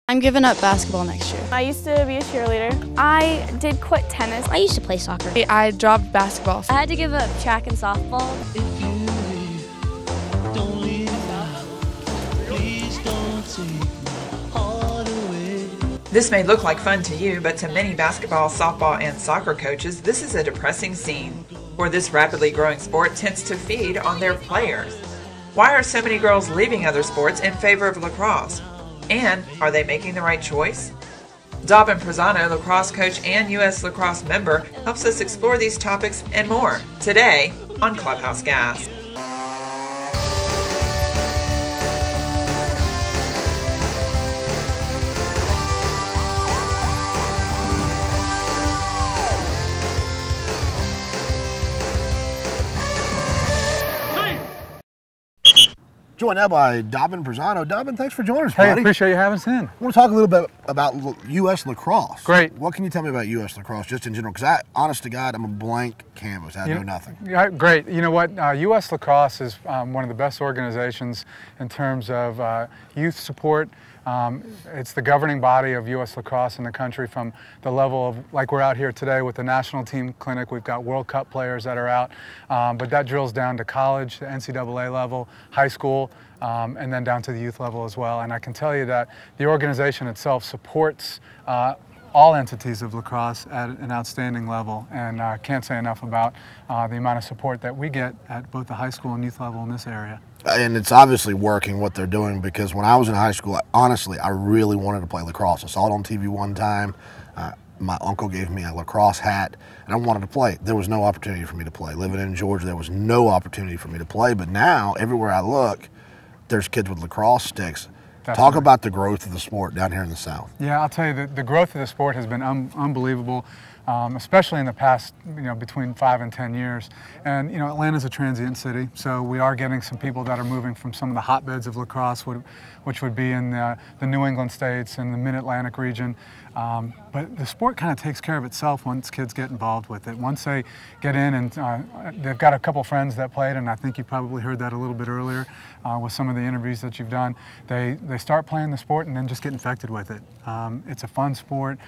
I'm giving up basketball next year. I used to be a cheerleader. I did quit tennis. I used to play soccer. I dropped basketball. I had to give up track and softball. This may look like fun to you, but to many basketball, softball, and soccer coaches, this is a depressing scene, where this rapidly growing sport tends to feed on their players. Why are so many girls leaving other sports in favor of lacrosse? And are they making the right choice? Dobbin Perzano, lacrosse coach and U.S. lacrosse member, helps us explore these topics and more today on Clubhouse Gas. Joined now by Dobbin Perzano. Dobbin, thanks for joining us, Hey, buddy. appreciate you having us in. I want to talk a little bit about U.S. lacrosse. Great. What can you tell me about U.S. lacrosse, just in general? Because honest to God, I'm a blank canvas. I know nothing. Yeah, great. You know what? U.S. Lacrosse is one of the best organizations in terms of youth support. It's the governing body of U.S. lacrosse in the country, from the level of, like we're out here today with the national team clinic. We've got World Cup players that are out, but that drills down to college, the NCAA level, high school, and then down to the youth level as well. And I can tell you that the organization itself supports all entities of lacrosse at an outstanding level, and I can't say enough about the amount of support that we get at both the high school and youth level in this area. And it's obviously working what they're doing, because when I was in high school, honestly, I really wanted to play lacrosse. I saw it on TV one time. My uncle gave me a lacrosse hat, and I wanted to play. There was no opportunity for me to play. Living in Georgia, there was no opportunity for me to play. But now, everywhere I look, there's kids with lacrosse sticks. Talk about the growth of the sport down here in the South. Yeah, I'll tell you, the growth of the sport has been unbelievable, especially in the past, between 5 and 10 years. And, Atlanta's a transient city, so we are getting some people that are moving from some of the hotbeds of lacrosse, which would be in the New England states and the Mid-Atlantic region. But the sport kind of takes care of itself once kids get involved with it. Once they get in, and they've got a couple friends that played, and I think you probably heard that a little bit earlier with some of the interviews that you've done. They start playing the sport and then just get infected with it. It's a fun sport.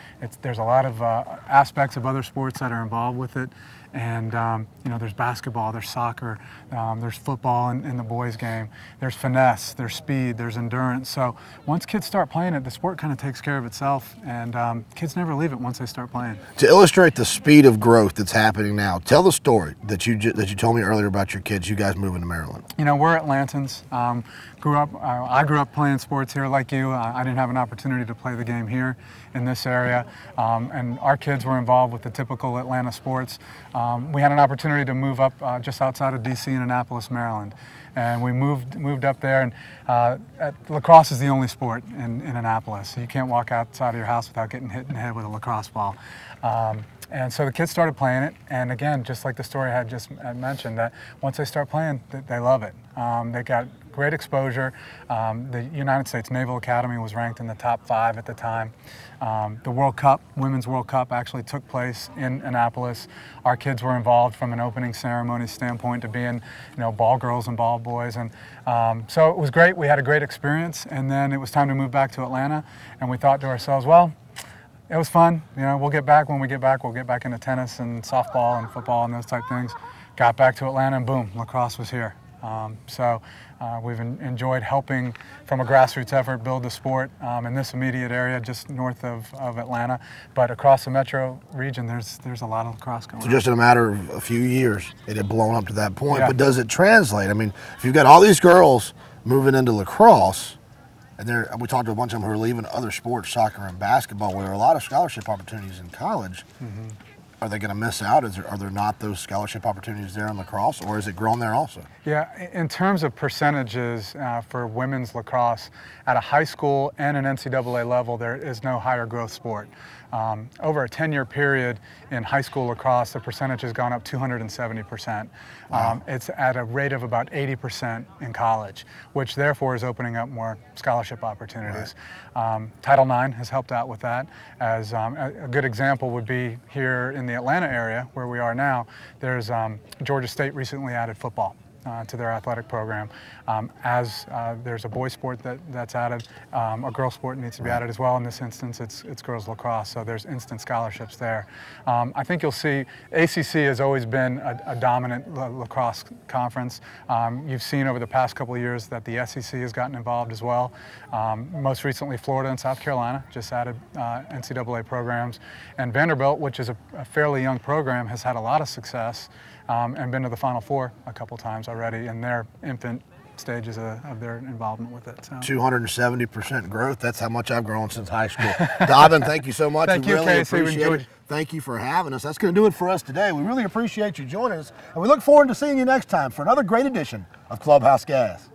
There's a lot of aspects of other sports that are involved with it. And, there's basketball, there's soccer, there's football in the boys' game, there's finesse, there's speed, there's endurance. So once kids start playing it, the sport kind of takes care of itself, and kids never leave it once they start playing. To illustrate the speed of growth that's happening now, tell the story that you told me earlier about your kids, you guys moving to Maryland. We're Atlantans. I grew up playing sports here like you. I didn't have an opportunity to play the game here in this area, and our kids were involved with the typical Atlanta sports. We had an opportunity to move up just outside of D.C. in Annapolis, Maryland, and we moved up there. And lacrosse is the only sport in Annapolis. You can't walk outside of your house without getting hit in the head with a lacrosse ball. And so the kids started playing it, and again, just like the story I had mentioned, that once they start playing, they love it. They got great exposure. The United States Naval Academy was ranked in the top 5 at the time. The World Cup, Women's World Cup, actually took place in Annapolis. Our kids were involved from an opening ceremony standpoint to being, ball girls and ball boys, and so it was great. We had a great experience, and then it was time to move back to Atlanta, and we thought to ourselves, well, it was fun. We'll get back. When we get back, we'll get back into tennis and softball and football and those type things. Got back to Atlanta, and boom, lacrosse was here. So we've enjoyed helping, from a grassroots effort, build the sport in this immediate area just north of Atlanta. But across the metro region, there's a lot of lacrosse going on. So just in a matter of a few years, it had blown up to that point. Yeah. But does it translate? I mean, if you've got all these girls moving into lacrosse, and we talked to a bunch of them who are leaving other sports, soccer and basketball, where there are a lot of scholarship opportunities in college. Mm-hmm. Are they going to miss out? Are there not those scholarship opportunities there in lacrosse, or is it grown there also? Yeah, in terms of percentages for women's lacrosse, at a high school and an NCAA level, there is no higher growth sport. Over a 10-year period in high school lacrosse, the percentage has gone up 270%. Wow. It's at a rate of about 80% in college, which therefore is opening up more scholarship opportunities. Right. Title IX has helped out with that. As a good example would be here in the Atlanta area where we are now, there's Georgia State recently added football. to their athletic program. As there's a boys sport that's added, a girls sport needs to be added as well. In this instance, it's girls lacrosse, so there's instant scholarships there. I think you'll see ACC has always been a dominant lacrosse conference. You've seen over the past couple of years that the SEC has gotten involved as well. Most recently, Florida and South Carolina just added NCAA programs, and Vanderbilt, which is a fairly young program, has had a lot of success and been to the Final Four a couple times already in their infant stages of their involvement with it. So. 270% growth. That's how much I've grown since high school. Dobbin, thank you so much. Thank you, really Casey. appreciate it. Thank you for having us. That's going to do it for us today. We really appreciate you joining us, and we look forward to seeing you next time for another great edition of Clubhouse Gas.